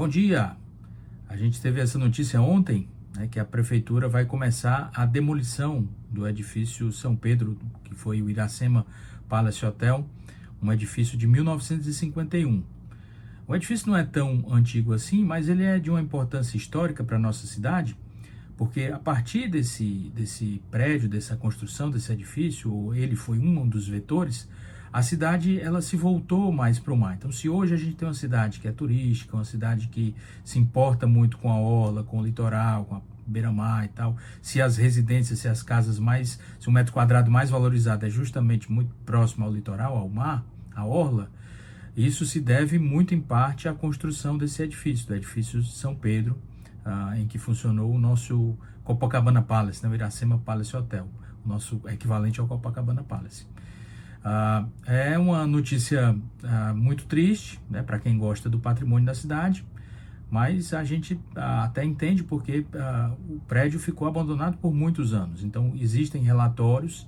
Bom dia! A gente teve essa notícia ontem, né, que a prefeitura vai começar a demolição do edifício São Pedro, que foi o Iracema Palace Hotel, um edifício de 1951. O edifício não é tão antigo assim, mas ele é de uma importância histórica para a nossa cidade, porque a partir desse prédio, dessa construção, desse edifício, ele foi um dos vetores, a cidade ela se voltou mais para o mar. Então, se hoje a gente tem uma cidade que é turística, uma cidade que se importa muito com a orla, com o litoral, com a beira-mar e tal, se as residências, se as casas mais, se o metro quadrado mais valorizado é justamente muito próximo ao litoral, ao mar, à orla, isso se deve muito em parte à construção desse edifício, do edifício São Pedro, em que funcionou o nosso Copacabana Palace, né, o Iracema Palace Hotel, o nosso equivalente ao Copacabana Palace. É uma notícia muito triste, né, para quem gosta do patrimônio da cidade, mas a gente até entende porque o prédio ficou abandonado por muitos anos. Então, existem relatórios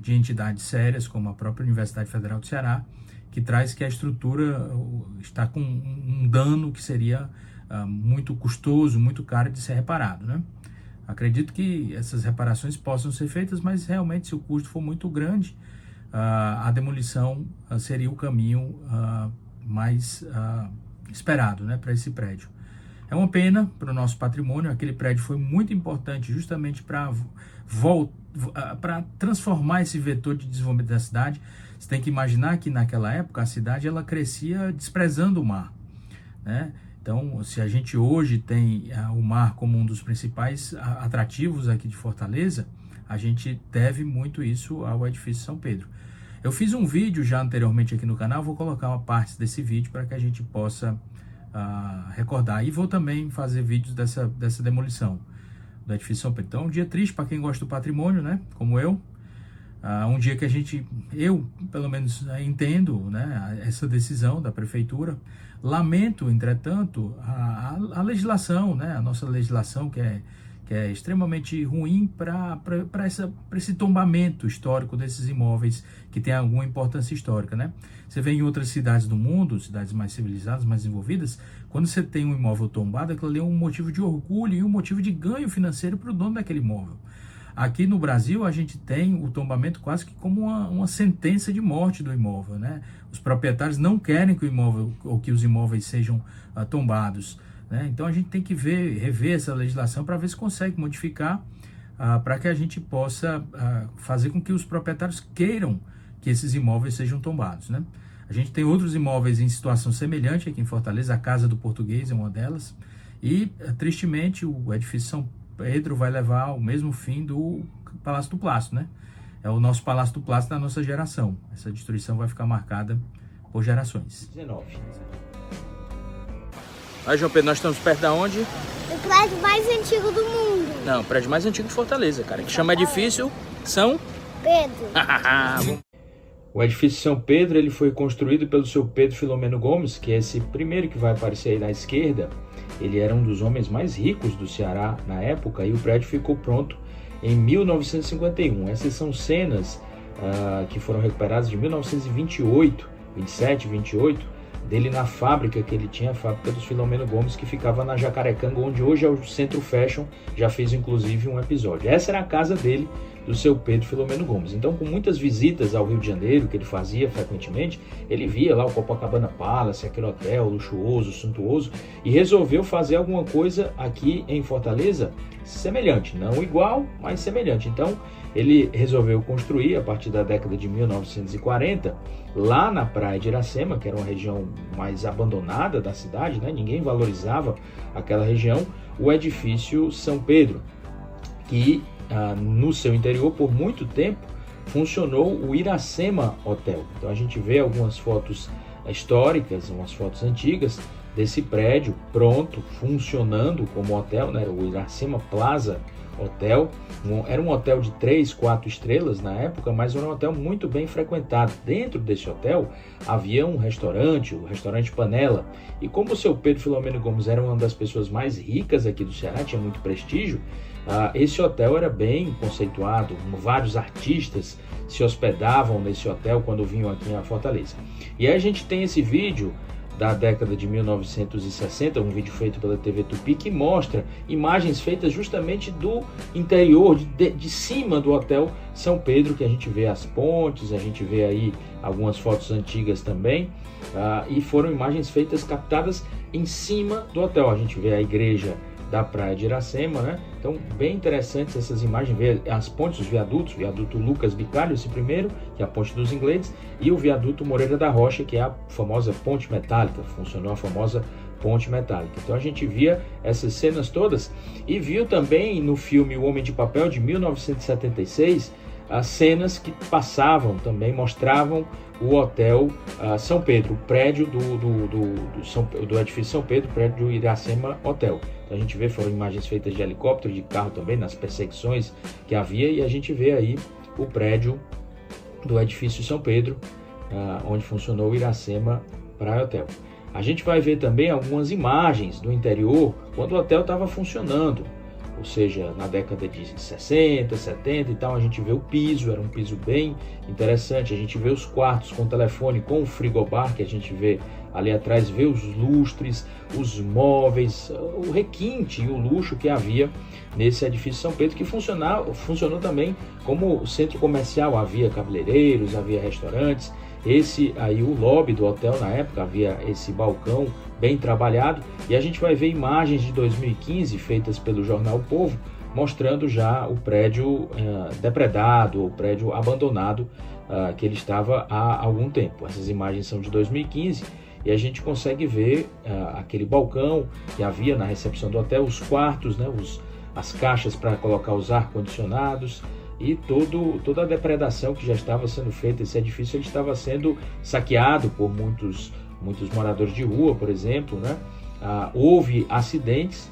de entidades sérias, como a própria Universidade Federal do Ceará, que traz que a estrutura está com um dano que seria muito custoso, muito caro de ser reparado, né? Acredito que essas reparações possam ser feitas, mas realmente se o custo for muito grande, a demolição seria o caminho mais esperado, né, para esse prédio. É uma pena para o nosso patrimônio. Aquele prédio foi muito importante justamente para transformar esse vetor de desenvolvimento da cidade. Você tem que imaginar que naquela época a cidade ela crescia desprezando o mar, né? Então, se a gente hoje tem o mar como um dos principais atrativos aqui de Fortaleza, a gente deve muito isso ao edifício São Pedro. Eu fiz um vídeo já anteriormente aqui no canal, vou colocar uma parte desse vídeo para que a gente possa recordar. E vou também fazer vídeos dessa demolição do edifício São Pedro. Então, é um dia triste para quem gosta do patrimônio, né? Como eu. Um dia que eu pelo menos entendo, né, essa decisão da prefeitura. Lamento, entretanto, a legislação, né, a nossa legislação que é extremamente ruim para esse tombamento histórico desses imóveis que tem alguma importância histórica, né? Você vê em outras cidades do mundo, cidades mais civilizadas, mais desenvolvidas, quando você tem um imóvel tombado, aquilo ali é um motivo de orgulho e um motivo de ganho financeiro para o dono daquele imóvel. Aqui no Brasil, a gente tem o tombamento quase que como uma sentença de morte do imóvel, né? Os proprietários não querem que o imóvel ou que os imóveis sejam tombados, né? Então, a gente tem que rever essa legislação para ver se consegue modificar para que a gente possa fazer com que os proprietários queiram que esses imóveis sejam tombados, né? A gente tem outros imóveis em situação semelhante aqui em Fortaleza, a Casa do Português é uma delas, e, tristemente, o edifício São Pedro vai levar o mesmo fim do Palácio do Plástico, né? É o nosso Palácio do Plástico da nossa geração. Essa destruição vai ficar marcada por gerações. 19. Aí, João Pedro, nós estamos perto da onde? O prédio mais antigo do mundo. Não, o prédio mais antigo de Fortaleza, cara. Que chama edifício São Pedro. O edifício São Pedro, ele foi construído pelo seu Pedro Filomeno Gomes, que é esse primeiro que vai aparecer aí na esquerda. Ele era um dos homens mais ricos do Ceará na época e o prédio ficou pronto em 1951. Essas são cenas que foram recuperadas de 1928, 27, 28, dele na fábrica que ele tinha, a fábrica dos Filomeno Gomes, que ficava na Jacarecanga, onde hoje é o Centro Fashion, já fez inclusive um episódio. Essa era a casa dele, do seu Pedro Filomeno Gomes. Então, com muitas visitas ao Rio de Janeiro, que ele fazia frequentemente, ele via lá o Copacabana Palace, aquele hotel luxuoso, suntuoso, e resolveu fazer alguma coisa aqui em Fortaleza semelhante, não igual, mas semelhante. Então, ele resolveu construir, a partir da década de 1940, lá na praia de Iracema, que era uma região mais abandonada da cidade, né? Ninguém valorizava aquela região, o edifício São Pedro, que no seu interior, por muito tempo, funcionou o Iracema Hotel. Então a gente vê algumas fotos históricas, umas fotos antigas desse prédio pronto, funcionando como hotel, né? O Iracema Plaza Hotel. Era um hotel de 3, 4 estrelas na época, mas era um hotel muito bem frequentado. Dentro desse hotel havia um restaurante, o restaurante Panela. E como o seu Pedro Filomeno Gomes era uma das pessoas mais ricas aqui do Ceará, tinha muito prestígio, esse hotel era bem conceituado, vários artistas se hospedavam nesse hotel quando vinham aqui a Fortaleza. E aí a gente tem esse vídeo da década de 1960, um vídeo feito pela TV Tupi, que mostra imagens feitas justamente do interior, de cima do Hotel São Pedro, que a gente vê as pontes, a gente vê aí algumas fotos antigas também, e foram imagens feitas, captadas em cima do hotel. A gente vê a igreja da Praia de Iracema, né? Então, bem interessantes essas imagens, ver as pontes, os viadutos, o viaduto Lucas Bicalho, esse primeiro, que é a ponte dos ingleses, e o viaduto Moreira da Rocha, que é a famosa ponte metálica, funcionou a famosa ponte metálica. Então a gente via essas cenas todas, e viu também no filme O Homem de Papel, de 1976, as cenas que passavam também, mostravam o Hotel São Pedro, o prédio do edifício São Pedro, o prédio do Iracema Hotel. Então a gente vê, foram imagens feitas de helicóptero, de carro também, nas perseguições que havia, e a gente vê aí o prédio do edifício São Pedro, onde funcionou o Iracema Praia Hotel. A gente vai ver também algumas imagens do interior, quando o hotel estava funcionando, ou seja, na década de 60, 70 e tal. A gente vê o piso, era um piso bem interessante, a gente vê os quartos com telefone, com o frigobar, que a gente vê ali atrás, vê os lustres, os móveis, o requinte e o luxo que havia nesse edifício São Pedro, que funcionou também como centro comercial. Havia cabeleireiros, havia restaurantes. Esse aí, o lobby do hotel na época, havia esse balcão bem trabalhado, e a gente vai ver imagens de 2015 feitas pelo jornal O Povo, mostrando já o prédio depredado, o prédio abandonado, que ele estava há algum tempo. Essas imagens são de 2015 e a gente consegue ver aquele balcão que havia na recepção do hotel, os quartos, né, as caixas para colocar os ar-condicionados, e toda a depredação que já estava sendo feita. Esse edifício ele estava sendo saqueado por muitos moradores de rua, por exemplo, né? Houve acidentes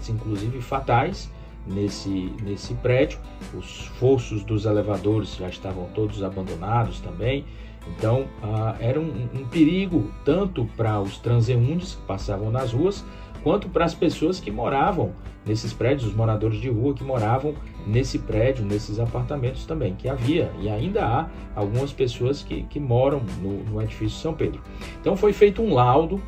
inclusive fatais nesse prédio. Os fossos dos elevadores já estavam todos abandonados também. Então era um perigo tanto para os transeuntes que passavam nas ruas, quanto para as pessoas que moravam nesses prédios, os moradores de rua que moravam nesse prédio, nesses apartamentos também, que havia e ainda há algumas pessoas que moram no edifício São Pedro. Então foi feito um laudo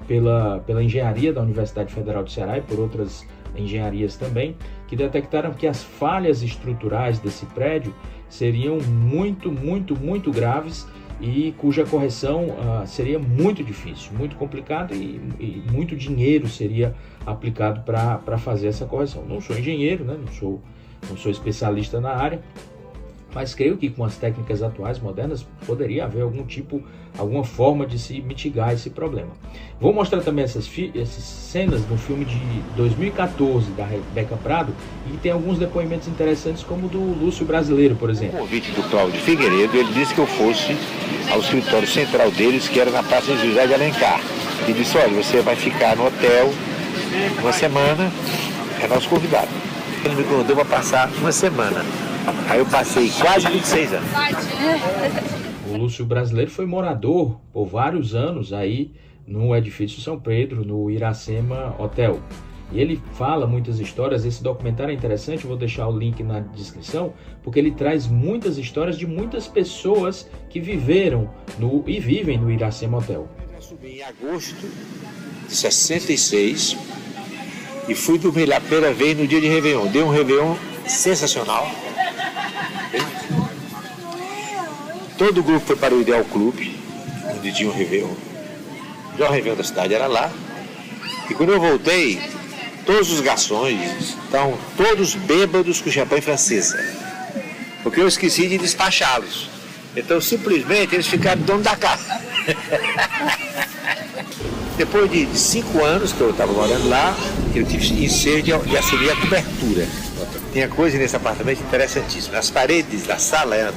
pela engenharia da Universidade Federal do Ceará e por outras engenharias também, que detectaram que as falhas estruturais desse prédio seriam muito graves, e cuja correção seria muito difícil, muito complicado, e muito dinheiro seria aplicado para fazer essa correção. Não sou engenheiro, né? não sou especialista na área, mas creio que com as técnicas atuais, modernas, poderia haver alguma forma de se mitigar esse problema. Vou mostrar também essas cenas do filme de 2014 da Rebeca Prado, e tem alguns depoimentos interessantes, como do Lúcio Brasileiro, por exemplo. O convite do Cláudio Figueiredo, ele disse que eu fosse ao escritório central deles, que era na Praça José de Alencar. E disse: olha, você vai ficar no hotel uma semana, é nosso convidado. Ele me convidou para passar uma semana. Aí eu passei quase 26 anos. O Lúcio Brasileiro foi morador por vários anos aí no edifício São Pedro, no Iracema Hotel. E ele fala muitas histórias. Esse documentário é interessante, eu vou deixar o link na descrição, porque ele traz muitas histórias de muitas pessoas que viveram e vivem no Iracema Hotel. Eu subi em agosto de 66 e fui dormir lá pela vez no dia de Réveillon. Deu um Réveillon sensacional. Todo o grupo foi para o Ideal Clube, onde tinha um Réveillon. O melhor Réveillon da cidade era lá. E quando eu voltei, todos os garçons estão todos bêbados com champanhe francesa, porque eu esqueci de despachá-los. Então simplesmente eles ficaram dono da casa. Depois de 5 anos que eu estava morando lá, eu tive ensejo de assumir a cobertura. Tem coisa nesse apartamento interessantíssima. As paredes da sala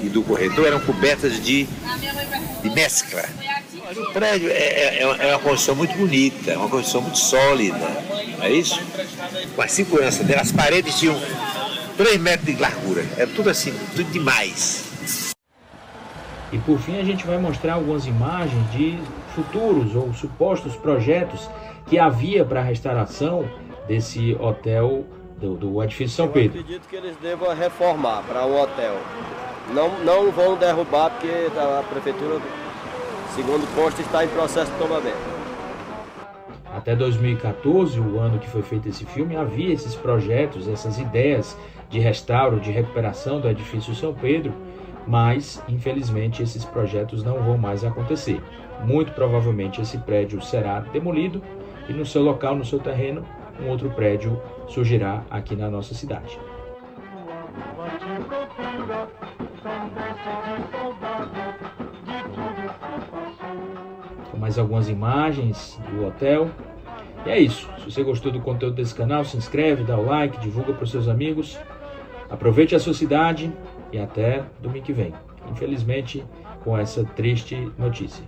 e do corredor eram cobertas de mescla. O prédio é uma construção muito bonita, é uma construção muito sólida, não é isso? Com a segurança dela, as paredes tinham 3 metros de largura, é tudo assim, tudo demais. E por fim a gente vai mostrar algumas imagens de futuros ou supostos projetos que havia para a restauração desse hotel do edifício São Pedro. Eu acredito que eles devam reformar para um hotel. Não vão derrubar, porque a prefeitura Segundo consta, está em processo de tombamento. Até 2014, o ano que foi feito esse filme, havia esses projetos, essas ideias de restauro, de recuperação do edifício São Pedro, mas, infelizmente, esses projetos não vão mais acontecer. Muito provavelmente esse prédio será demolido e no seu local, no seu terreno, um outro prédio surgirá aqui na nossa cidade. Com mais algumas imagens do hotel. E é isso. Se você gostou do conteúdo desse canal, se inscreve, dá o like, divulga para os seus amigos. Aproveite a sua cidade e até domingo que vem. Infelizmente, com essa triste notícia.